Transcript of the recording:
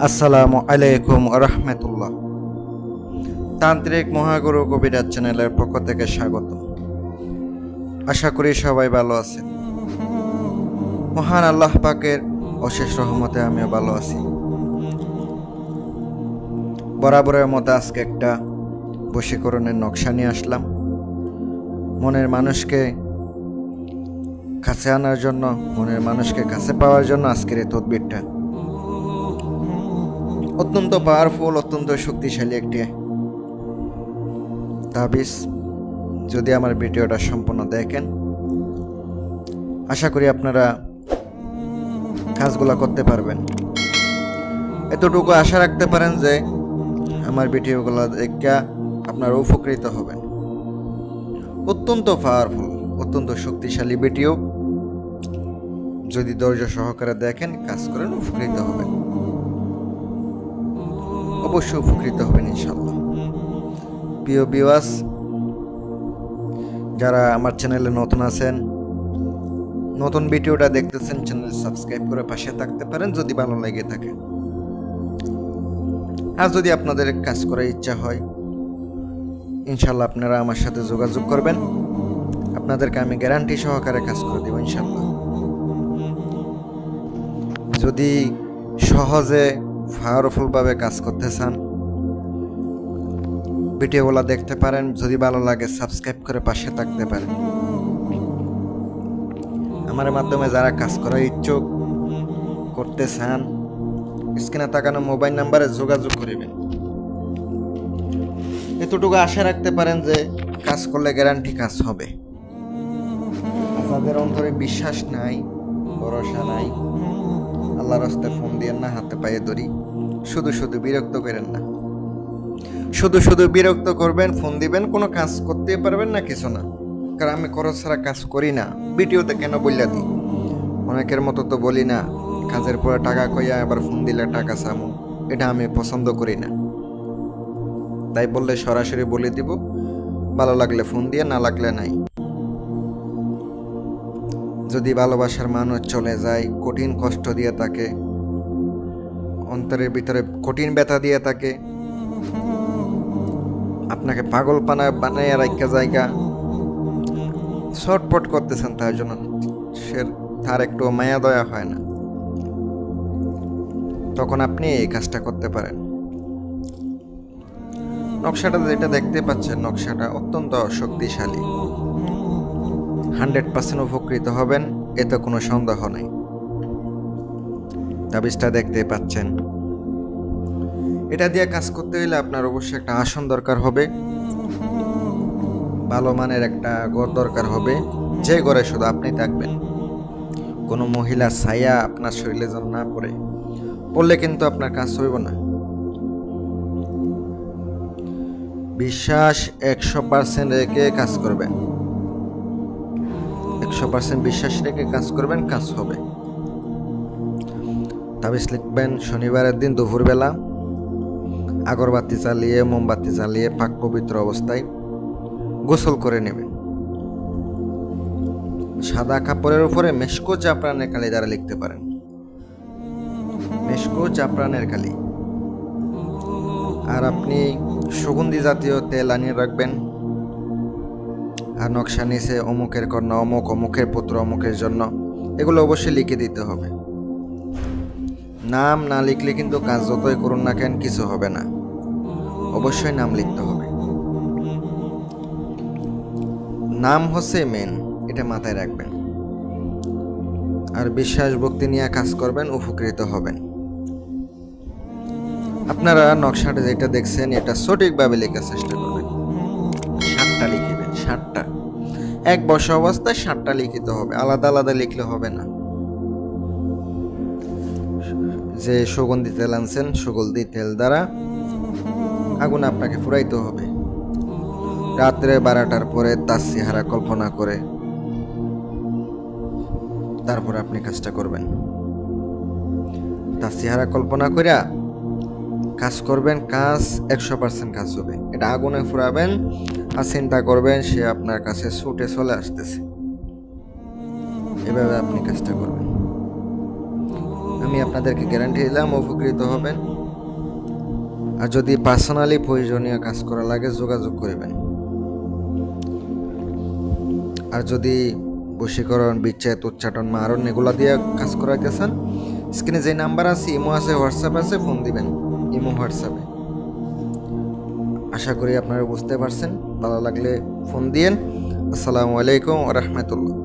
আসসালামু আলাইকুম রহমতুল্লাহ। তান্ত্রিক মহাগুরু কবিরাজ চ্যানেলের পক্ষ থেকে স্বাগত। আশা করি সবাই ভালো আছেন। মহান আল্লাহ পাকের অশেষ রহমতে আমিও ভালো আছি। বরাবরের মতো আজকে একটা বশীকরণের নকশা নিয়ে আসলাম। মনের মানুষকে কাছে আনার জন্য, মনের মানুষকে কাছে পাওয়ার জন্য আজকের এই তদবিরটা অত্যন্ত পাওয়ারফুল, অত্যন্ত শক্তিশালী একটি তাবিজ। যদি আমার ভিডিওটা সম্পূর্ণ দেখেন, আশা করি আপনারা কাজগুলো করতে পারবেন। এতটুকু আশা রাখতে পারেন যে আমার ভিডিওগুলো দেখে আপনারা উপকৃত হবেন। অত্যন্ত পাওয়ারফুল, অত্যন্ত শক্তিশালী ভিডিও। যদি ধৈর্য সহকারে দেখেন, কাজ করেন, উপকৃত হবেন। অবশ্যই উপকৃত হবেন ইনশাল্লাহ। প্রিয় ভিউয়ার্স, যারা আমার চ্যানেলে নতুন আছেন, নতুন ভিডিওটা দেখতেছেন, চ্যানেল সাবস্ক্রাইব করে পাশে থাকতে পারেন যদি ভালো লেগে থাকে। আর যদি আপনাদের কাজ করার ইচ্ছা হয়, ইনশাল্লাহ আপনারা আমার সাথে যোগাযোগ করবেন। আপনাদেরকে আমি গ্যারান্টি সহকারে কাজ করে দেব ইনশাল্লাহ। যদি সহজে পাওয়ারফুলভাবে কাজ করতে চান, ভিডিওগুলো দেখতে পারেন। যদি ভালো লাগে সাবস্ক্রাইব করে পাশে থাকতে পারেন। আমার মাধ্যমে যারা কাজ করার ইচ্ছুক, করতে চান, স্ক্রিনে তাকানো মোবাইল নাম্বারে যোগাযোগ করিবেন। এতটুকু আশা রাখতে পারেন যে কাজ করলে গ্যারান্টি কাজ হবে। যাদের অন্তরে বিশ্বাস নাই, ভরসা নাই, আল্লাহর রাস্তায় ফোন দিয়েন না, হাতে পায়ে ধরি। শুধু শুধু বিরক্ত করেন না। শুধু শুধু বিরক্ত করবেন, ফোন দিবেন, কোনো কাজ করতে পারবেন না, কিছু না। কারণ আমি খরচ ছাড়া কাজ করি না। ভিডিওতে কেন বললা দিই, অনেকের মতো তো বলি না কাজের পরে টাকা কইয়া আবার ফোন দিলে টাকা চামো। এটা আমি পছন্দ করি না। তাই বললে সরাসরি বলে দিব, ভালো লাগলে ফোন দিয়ে, না লাগলে নাই। যদি ভালোবাসার মানুষ চলে যায়, কঠিন কষ্ট দিয়ে থাকে, অন্তরের ভিতরে কঠিন ব্যথা দিয়ে থাকে, আপনাকে পাগল বানাইয়া রাখা জায়গা শর্টপট করতেছেন, তার জন্য তার একটু মায়া দয়া হয় না, তখন আপনি এই কাজটা করতে পারেন। নকশাটা যেটা দেখতে পাচ্ছেন, নকশাটা অত্যন্ত শক্তিশালী। 100% উপকৃত হবেন, এতে কোনো সন্দেহ নেই। তাবিজটা দেখতে পাচ্ছেন। এটা দিয়ে কাজ করতে হলে আপনার অবশ্যই একটা আসন দরকার হবে, ভালো মানের একটা ঘর দরকার হবে, যে ঘরে শুধু আপনি থাকবেন। কোনো মহিলা ছায়া আপনার শরীরে যেন না পড়লে কিন্তু আপনার কাজ হইব না। বিশ্বাস 100% রেখে কাজ করবেন। 100% বিশ্বাস রেখে কাজ করবেন, কাজ হবে। তাবিজ লিখবেন শনিবারের দিন দুপুরবেলা, আগরবাতি জ্বালিয়ে, মোমবাতি জ্বালিয়ে, পাক পবিত্র অবস্থায় গোসল করে নেবেন। সাদা কাপড়ের উপরে মেশকো জাফরানের কালি দ্বারা লিখতে পারেন। মেশকো জাফরানের কালি। আর আপনি সুগন্ধি জাতীয় তেল আনিয়ে রাখবেন। আর নকশা নিচে অমুকের কন্যা অমুক, অমুকের পুত্র অমুকের জন্য, এগুলো অবশ্যই লিখে দিতে হবে। নাম না লিখলে কিন্তু কাজ যতই করুন না কেন কিছু হবে না। অবশ্যই নাম লিখতে হবে। নাম হচ্ছে মেন, এটা মাথায় রাখবেন। আর বিশ্বাস ভক্তি নিয়ে কাজ করবেন, উপকৃত হবেন। আপনারা নকশাটা যেটা দেখছেন, এটা সঠিকভাবে লেখার চেষ্টা করবেন। 7টা লিখবেন, 7টা। এক বসা অবস্থায় 7টা লিখিতে হবে, আলাদা আলাদা লিখলে হবে না। যে সুগন্ধি তেল আনছেন, সুগন্ধি তেল দ্বারা আগুন আপনাকে ফুরাইতে হবে। রাত্রে 12টার পরে তার চেহারা কল্পনা করে তারপর আপনি কাজটা করবেন। তার চেহারা কল্পনা করিয়া কাজ করবেন, কাজ 100% কাজ হবে। এটা আগুনে ফুরাবেন আর চিন্তা করবেন সে আপনার কাছে ছুটে চলে আসতেছে। এভাবে আপনি কাজটা করবেন। আমি আপনাদেরকে গ্যারান্টি দিলাম, উপকৃত হবেন। আর যদি পার্সোনালি প্রয়োজনীয় কাজ করা লাগে যোগাযোগ করবেন। আর যদি বশীকরণ, বিচ্ছেদ, উচ্চাটন, মারণ এগুলা দিয়ে কাজ করাইতে চান, স্ক্রিনে যে নাম্বার আছে, ইমো আছে, হোয়াটসঅ্যাপ আছে, ফোন দিবেন ইমো হোয়াটসঅ্যাপে। আশা করি আপনারা বুঝতে পারছেন। ভালো লাগলে ফোন দিয়েন। আসসালামু আলাইকুম ওয়া রাহমাতুল্লাহ।